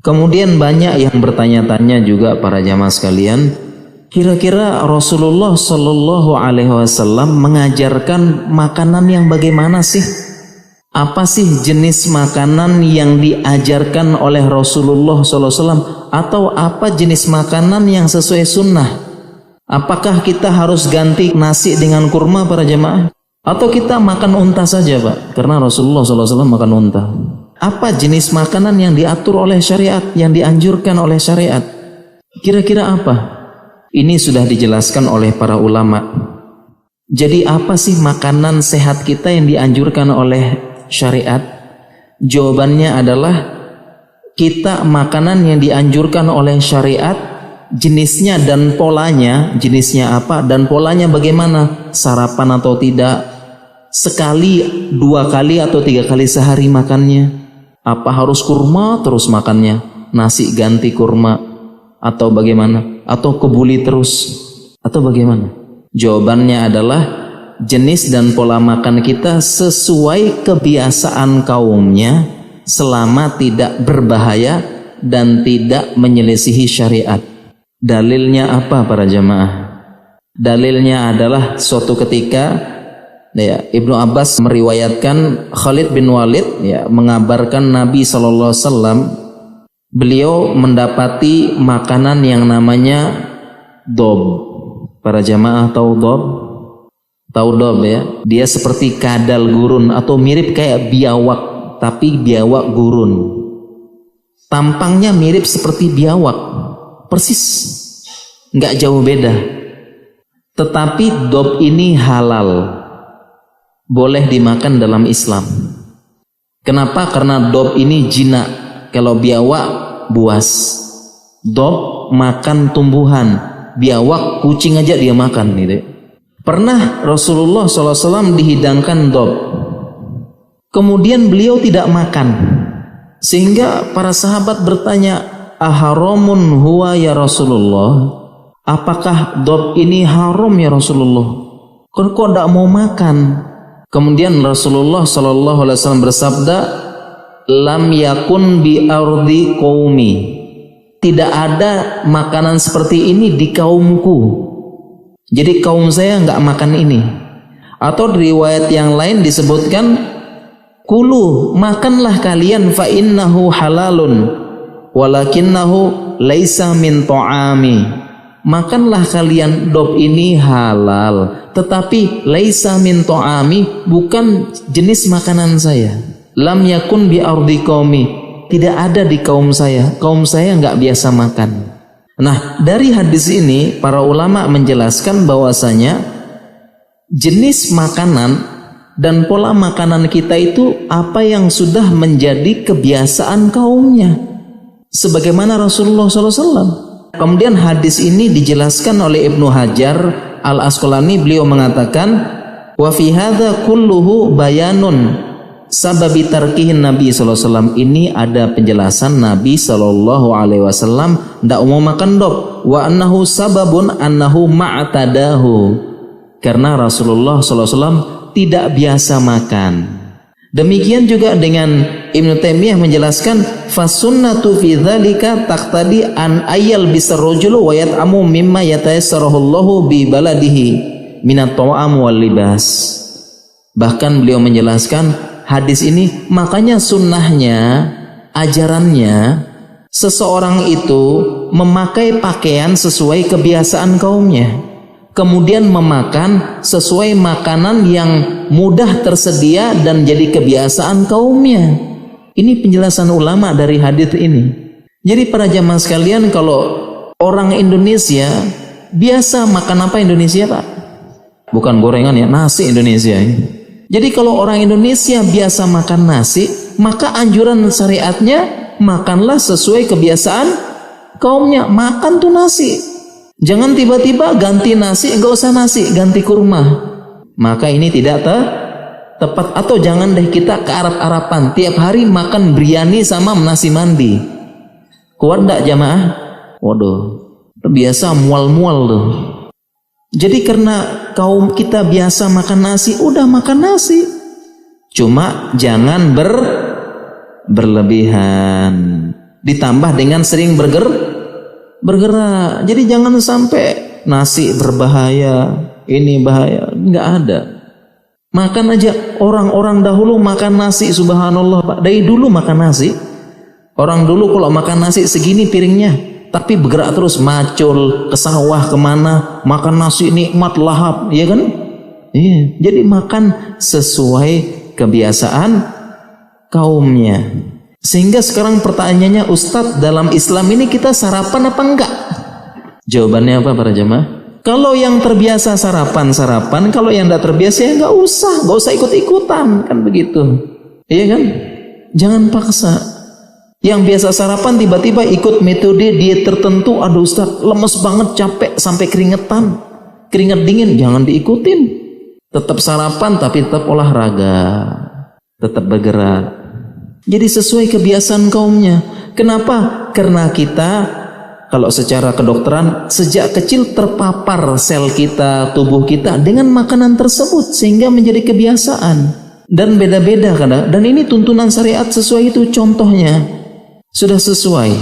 Kemudian banyak yang bertanya-tanya juga para jamaah sekalian, kira-kira Rasulullah Shallallahu Alaihi Wasallam mengajarkan makanan yang bagaimana sih? Apa sih jenis makanan yang diajarkan oleh Rasulullah Sallallahu Alaihi Wasallam? Atau apa jenis makanan yang sesuai sunnah? Apakah kita harus ganti nasi dengan kurma para jemaah? Atau kita makan unta saja Pak? Karena Rasulullah Sallallahu Alaihi Wasallam makan unta. Apa jenis makanan yang diatur oleh syariat, yang dianjurkan oleh syariat? Kira-kira apa? Ini sudah dijelaskan oleh para ulama. Jadi apa sih makanan sehat kita yang dianjurkan oleh syariat? Jawabannya adalah kita makanan yang dianjurkan oleh syariat, jenisnya dan polanya, jenisnya apa dan polanya bagaimana, sarapan atau tidak, sekali, 2 kali atau 3 kali sehari makannya, apa harus kurma terus makannya, nasi ganti kurma atau bagaimana, atau kebuli terus atau bagaimana? Jawabannya adalah jenis dan pola makan kita sesuai kebiasaan kaumnya selama tidak berbahaya dan tidak menyelisihi syariat. Dalilnya apa para jamaah? Dalilnya adalah suatu ketika ya, Ibnu Abbas meriwayatkan Khalid bin Walid ya, mengabarkan Nabi SAW, beliau mendapati makanan yang namanya dob. Para jamaah tahu dob? Tahu dob ya? Dia seperti kadal gurun atau mirip kayak biawak, tapi biawak gurun. Tampangnya mirip seperti biawak, persis, nggak jauh beda. Tetapi dob ini halal, boleh dimakan dalam Islam. Kenapa? Karena dob ini jinak. Kalau biawak buas, dob makan tumbuhan, biawak kucing aja dia makan gitu. Pernah Rasulullah SAW dihidangkan dob, kemudian beliau tidak makan, sehingga para sahabat bertanya, aharamun huwa ya Rasulullah? Apakah dob ini haram ya Rasulullah? Kok tidak mau makan? Kemudian Rasulullah SAW bersabda, lam yakun bi ardi qaumi, tidak ada makanan seperti ini di kaumku. Jadi kaum saya nggak makan ini. Atau di riwayat yang lain disebutkan, kulu, makanlah kalian, fa innahu halalun walakinnahu laisa min ta'ami. Makanlah kalian, dob ini halal, tetapi laisa min ta'ami, bukan jenis makanan saya. Lam yakun bi ardi qaumi, tidak ada di kaum saya nggak biasa makan. Nah, dari hadis ini para ulama menjelaskan bahwasanya jenis makanan dan pola makanan kita itu apa yang sudah menjadi kebiasaan kaumnya, sebagaimana Rasulullah SAW. Kemudian hadis ini dijelaskan oleh Ibnu Hajar Al-Asqalani, beliau mengatakan, wa fi hadza kulluhu bayanun sababi tarkihin Nabi SAW. Ini ada penjelasan Nabi SAW tidak mau makan dob. Wa annahu sababun annahu ma'tadahu, karena Rasulullah SAW tidak biasa makan. Demikian juga dengan Ibnu Taimiyah menjelaskan, fasunnatu fi dzalika taqtadi an ayyal bisar rajulu wa yat'amu mimma yatayassarahu Allahu bi baladihi minat ta'am wal libas. Bahkan beliau menjelaskan hadis ini, makanya sunnahnya, ajarannya, seseorang itu memakai pakaian sesuai kebiasaan kaumnya, kemudian memakan sesuai makanan yang mudah tersedia dan jadi kebiasaan kaumnya. Ini penjelasan ulama dari hadis ini. Jadi para jamaah sekalian, kalau orang Indonesia biasa makan apa Indonesia Pak? Bukan gorengan ya, nasi Indonesia ini. Jadi kalau orang Indonesia biasa makan nasi, maka anjuran syariatnya makanlah sesuai kebiasaan kaumnya. Makan tuh nasi, jangan tiba-tiba ganti nasi, enggak usah nasi, ganti kurma. Maka ini tidak tepat. Atau jangan deh kita ke Arab-Araban, tiap hari makan biryani sama nasi mandi. Kuat enggak jamaah? Waduh, biasa mual-mual tuh. Jadi karena kaum kita biasa makan nasi, udah makan nasi. Cuma jangan berlebihan. ditambah dengan sering bergerak. Jadi jangan sampai nasi berbahaya, ini bahaya, nggak ada. Makan aja, orang-orang dahulu makan nasi, subhanallah Pak, dari dulu makan nasi. Orang dulu kalau makan nasi segini piringnya, tapi bergerak terus, macul ke sawah kemana, makan nasi nikmat lahap, ya kan? Iya. Jadi makan sesuai kebiasaan kaumnya. Sehingga sekarang pertanyaannya, Ustadz, dalam Islam ini kita sarapan apa enggak? Jawabannya apa para jemaah? Kalau yang terbiasa sarapan, kalau yang tidak terbiasa ya nggak usah ikut-ikutan, kan begitu. Iya kan? Jangan paksa. Yang biasa sarapan tiba-tiba ikut metode diet tertentu, aduh Ustaz, lemes banget, capek sampai keringat dingin, jangan diikutin. Tetap sarapan tapi tetap olahraga, tetap bergerak. Jadi sesuai kebiasaan kaumnya. Kenapa? Karena kita kalau secara kedokteran sejak kecil terpapar sel kita, tubuh kita dengan makanan tersebut sehingga menjadi kebiasaan. Dan beda-beda kadang. Dan ini tuntunan syariat sesuai itu, contohnya sudah sesuai.